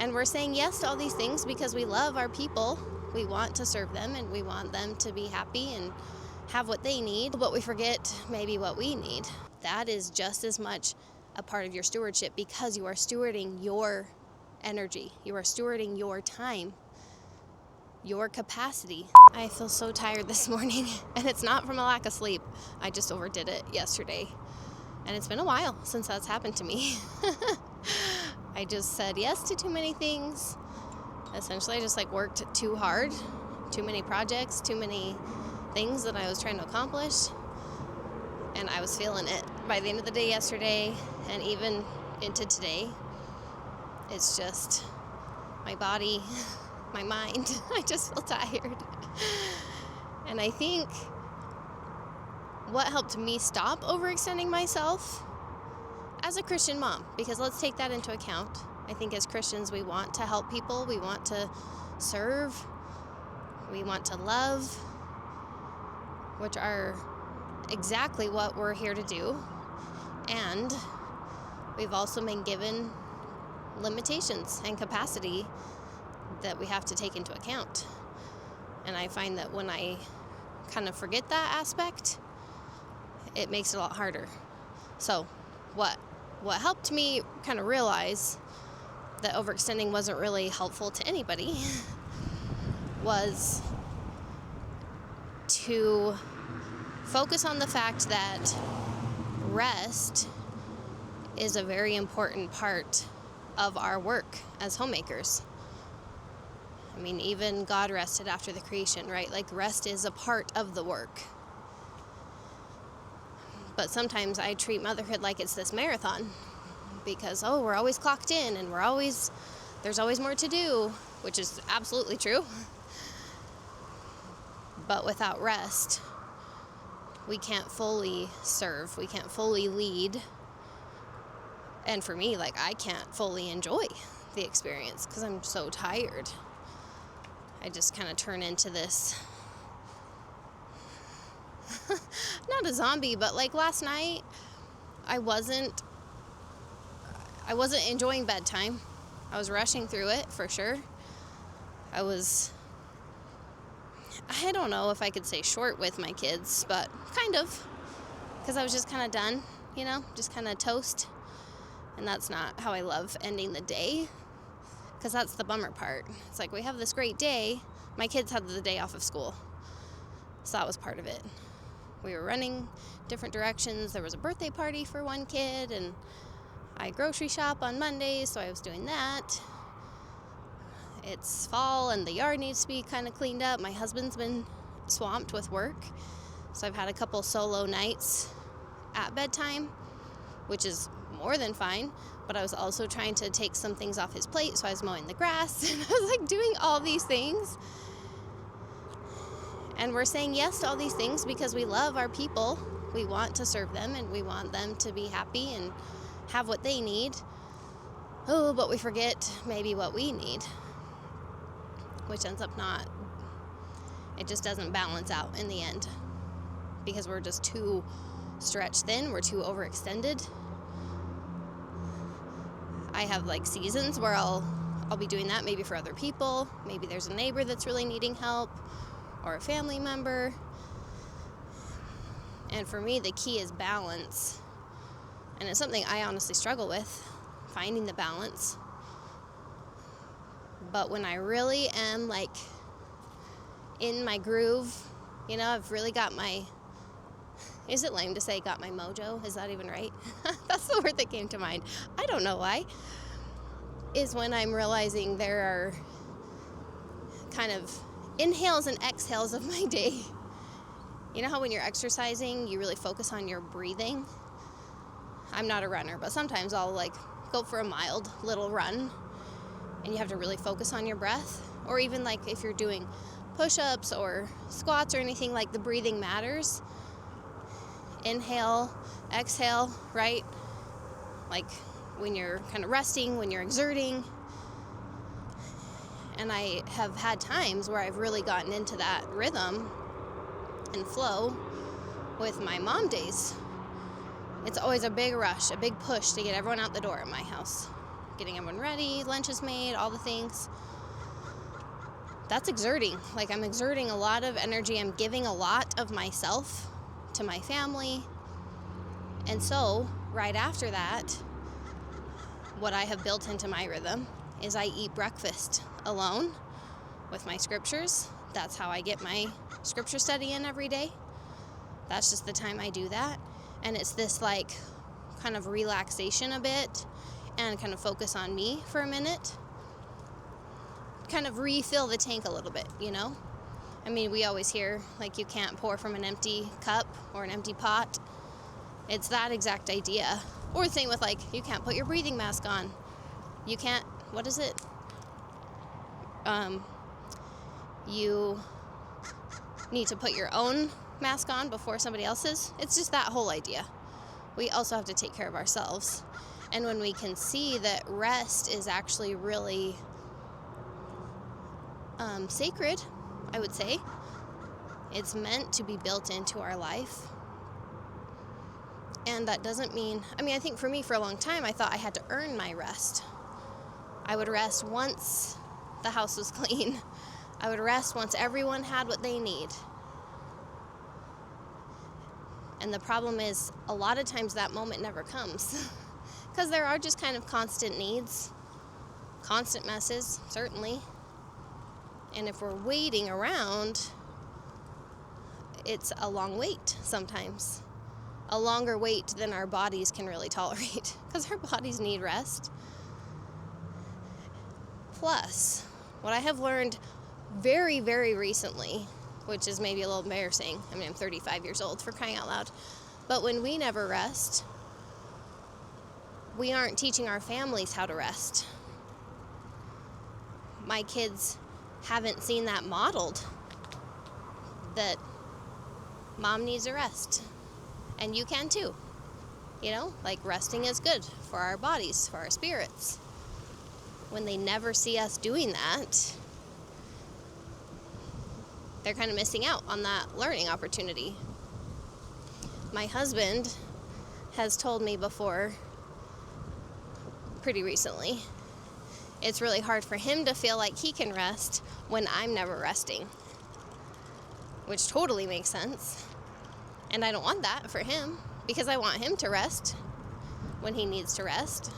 And we're saying yes to all these things because we love our people. We want to serve them and we want them to be happy and have what they need, but we forget maybe what we need. That is just as much a part of your stewardship because you are stewarding your energy. You are stewarding your time, your capacity. I feel so tired this morning, and it's not from a lack of sleep. I just overdid it yesterday, and it's been a while since that's happened to me. I just said yes to too many things. Essentially, I just worked too hard, too many projects, too many things that I was trying to accomplish, and I was feeling it by the end of the day yesterday and even into today. It's just my body, my mind. I just feel tired. And I think what helped me stop overextending myself as a Christian mom, because let's take that into account. I think as Christians, we want to help people, we want to serve, we want to love, which are exactly what we're here to do. And we've also been given limitations and capacity that we have to take into account. And I find that when I kind of forget that aspect, it makes it a lot harder. So what helped me kind of realize that overextending wasn't really helpful to anybody was to focus on the fact that rest is a very important part of our work as homemakers. I mean, even God rested after the creation, right? Rest is a part of the work. But sometimes I treat motherhood like it's this marathon because, we're always clocked in and there's always more to do, which is absolutely true. But without rest, we can't fully serve, we can't fully lead. And for me, I can't fully enjoy the experience because I'm so tired. I just kind of turn into this, not a zombie, but last night, I wasn't enjoying bedtime. I was rushing through it for sure. I don't know if I could say short with my kids, but kind of, because I was just kind of done, just kind of toast. And that's not how I love ending the day, because that's the bummer part. It's we have this great day. My kids had the day off of school, so that was part of it. We were running different directions. There was a birthday party for one kid, and I grocery shop on Mondays, so I was doing that. It's fall, and the yard needs to be kind of cleaned up. My husband's been swamped with work, so I've had a couple solo nights at bedtime, which is more than fine, but I was also trying to take some things off his plate, so I was mowing the grass, and I was doing all these things. And we're saying yes to all these things because we love our people. We want to serve them, and we want them to be happy and have what they need. But we forget maybe what we need, which ends up it just doesn't balance out in the end because we're just too stretched thin, we're too overextended. I have seasons where I'll be doing that maybe for other people. Maybe there's a neighbor that's really needing help or a family member. And for me, the key is balance. And it's something I honestly struggle with, finding the balance. But when I really am in my groove, I've really got is it lame to say got my mojo? Is that even right? That's the word that came to mind. I don't know why. Is when I'm realizing there are kind of inhales and exhales of my day. You know how when you're exercising, you really focus on your breathing? I'm not a runner, but sometimes I'll go for a mild little run, and you have to really focus on your breath. Or even if you're doing push-ups or squats or anything, the breathing matters. Inhale, exhale, right? When you're kind of resting, when you're exerting. And I have had times where I've really gotten into that rhythm and flow with my mom days. It's always a big rush, a big push to get everyone out the door at my house. getting everyone ready, lunch is made, all the things. That's exerting. Like, I'm exerting a lot of energy. I'm giving a lot of myself to my family. And so, right after that, what I have built into my rhythm is I eat breakfast alone with my scriptures. That's how I get my scripture study in every day. That's just the time I do that. And it's this like kind of relaxation a bit and kind of focus on me for a minute. Kind of refill the tank a little bit, you know? I mean, we always hear like you can't pour from an empty cup or an empty pot. It's that exact idea. Or the same with like, you can't put your breathing mask on. You can't, what is it? You need to put your own mask on before somebody else's. It's just that whole idea. We also have to take care of ourselves. And when we can see that rest is actually really sacred, I would say, it's meant to be built into our life. And that doesn't mean, I think for me for a long time, I thought I had to earn my rest. I would rest once the house was clean. I would rest once everyone had what they need. And the problem is, a lot of times that moment never comes. Because there are just kind of constant needs, constant messes, certainly. And if we're waiting around, it's a long wait sometimes. A longer wait than our bodies can really tolerate. Because our bodies need rest. Plus, what I have learned very, very recently, which is maybe a little embarrassing. I'm 35 years old, for crying out loud. But when we never rest, we aren't teaching our families how to rest. My kids haven't seen that modeled, that mom needs a rest. And you can too. You know, like resting is good for our bodies, for our spirits. When they never see us doing that, they're kind of missing out on that learning opportunity. My husband has told me before, pretty recently, it's really hard for him to feel like he can rest when I'm never resting. Which totally makes sense. And I don't want that for him, because I want him to rest when he needs to rest.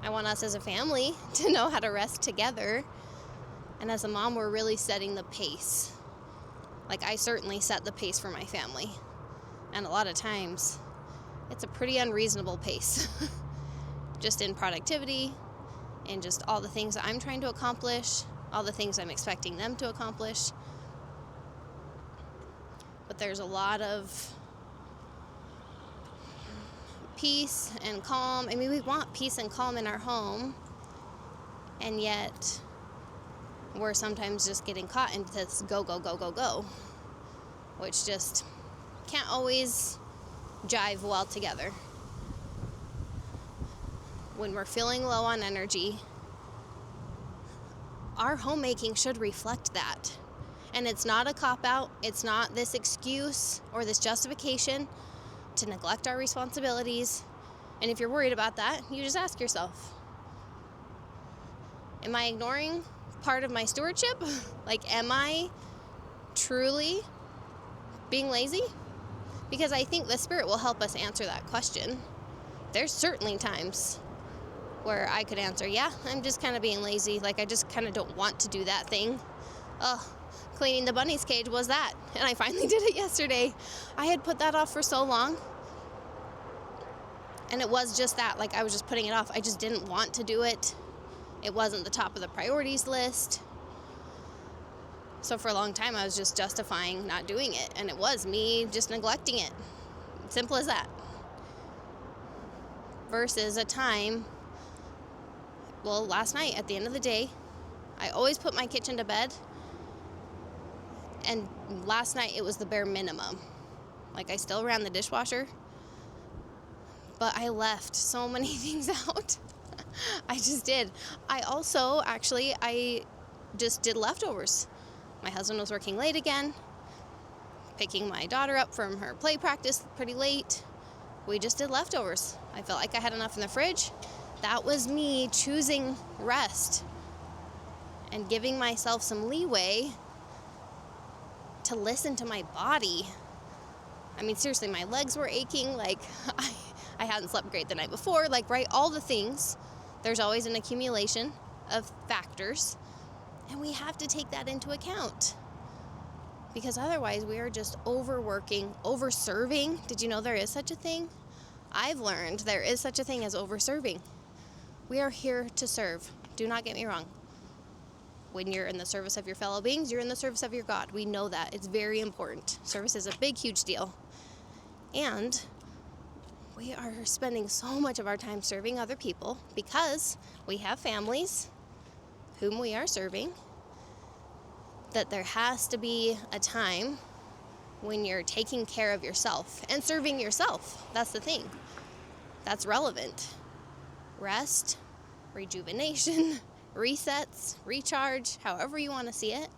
I want us as a family to know how to rest together. And as a mom, we're really setting the pace. Like, I certainly set the pace for my family. And a lot of times, it's a pretty unreasonable pace. Just in productivity, and just all the things that I'm trying to accomplish, all the things I'm expecting them to accomplish. But there's a lot of peace and calm. We want peace and calm in our home, and yet we're sometimes just getting caught into this go, go, go, go, go, which just can't always jive well together. When we're feeling low on energy, our homemaking should reflect that. And it's not a cop-out. It's not this excuse or this justification to neglect our responsibilities. And if you're worried about that, you just ask yourself, am I ignoring part of my stewardship? Like, am I truly being lazy? Because I think the Spirit will help us answer that question. There's certainly times where I could answer, yeah, I'm just kind of being lazy. Like, I just kind of don't want to do that thing. Cleaning the bunny's cage was that. And I finally did it yesterday. I had put that off for so long. And it was just that. Like, I was just putting it off. I just didn't want to do it. It wasn't the top of the priorities list. So for a long time, I was just justifying not doing it. And it was me just neglecting it. Simple as that. Versus a time, last night at the end of the day, I always put my kitchen to bed. And last night it was the bare minimum. Like, I still ran the dishwasher, but I left so many things out. I just did. I also, I just did leftovers. My husband was working late again, picking my daughter up from her play practice pretty late. We just did leftovers. I felt like I had enough in the fridge That was me choosing rest and giving myself some leeway to listen to my body. I mean, seriously, my legs were aching, like I hadn't slept great the night before, like, right, all the things. There's always an accumulation of factors, and we have to take that into account, because otherwise we are just overworking, overserving. Did you know there is such a thing? I've learned there is such a thing as overserving. We are here to serve. Do not get me wrong. When you're in the service of your fellow beings, you're in the service of your God. We know that. It's very important. Service is a big, huge deal. And we are spending so much of our time serving other people because we have families whom we are serving, that there has to be a time when you're taking care of yourself and serving yourself. That's the thing. That's relevant. Rest, rejuvenation, resets, recharge, however you want to see it,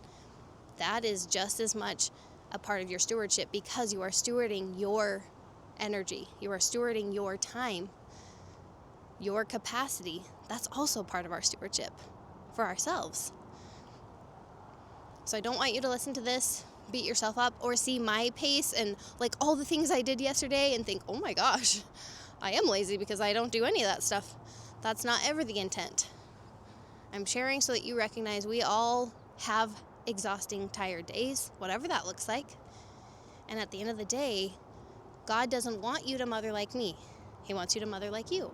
that is just as much a part of your stewardship, because you are stewarding your energy. You are stewarding your time, your capacity. That's also part of our stewardship for ourselves. So I don't want you to listen to this, beat yourself up, or see my pace and like all the things I did yesterday and think, oh my gosh, I am lazy because I don't do any of that stuff. That's not ever the intent. I'm sharing so that you recognize we all have exhausting, tired days, whatever that looks like. And at the end of the day, God doesn't want you to mother like me. He wants you to mother like you.